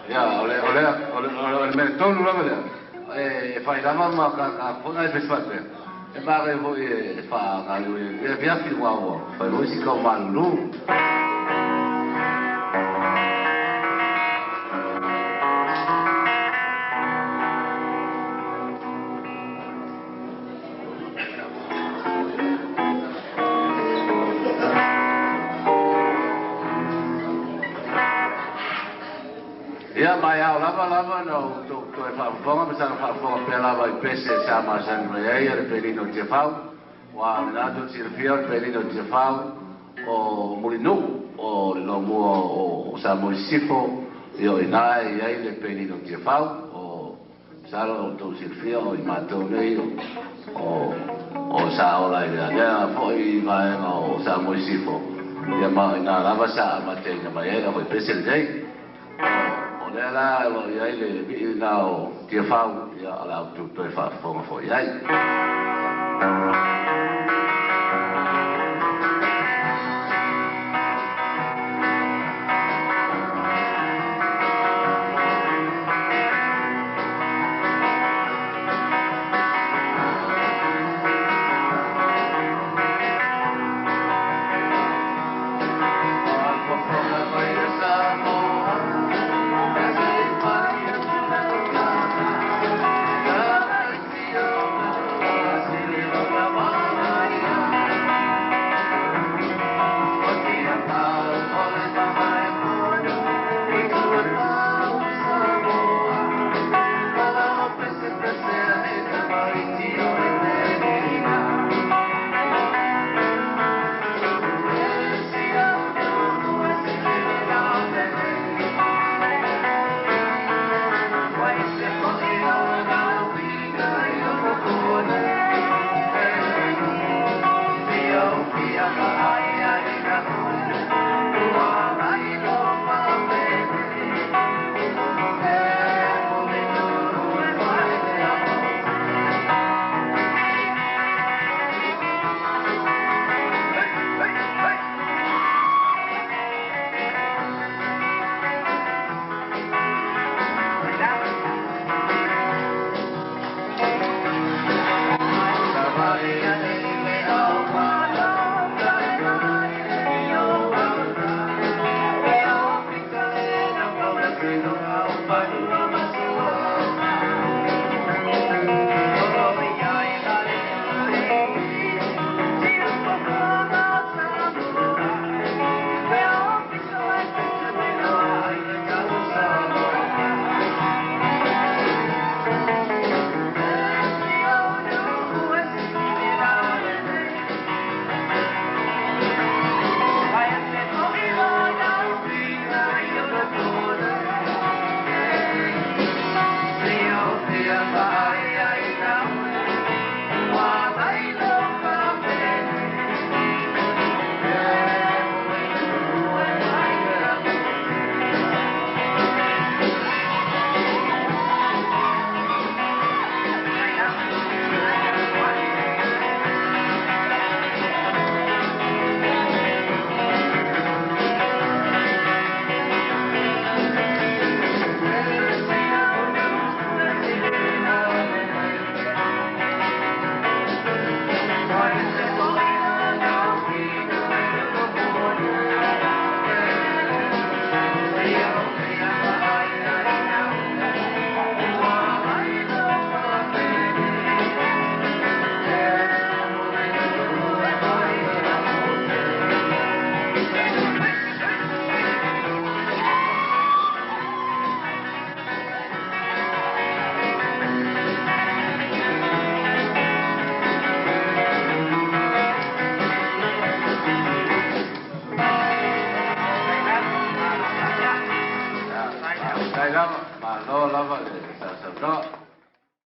Ya, ole me tonu la mele. Fai la mama ka pona e pesfate. E mare voi fa ka lui. E via fi wow. Fai voi si ka malu. Ya mai au lava no to e fa fonga sa fa fonga pe lava I pese sa ma san me ai e pelino te fau wa na to sirfio pelino te fau o mulinu o lo mo o sa mo sifo io inai ai le pelino te fau o sa lo to sirfio I mato nei o sa o la idea foi vai o sa mo sifo ya ma na lava sa ma te na mai era o pese dei Ela ia ele na o te fau ia ala tu to fa fo ia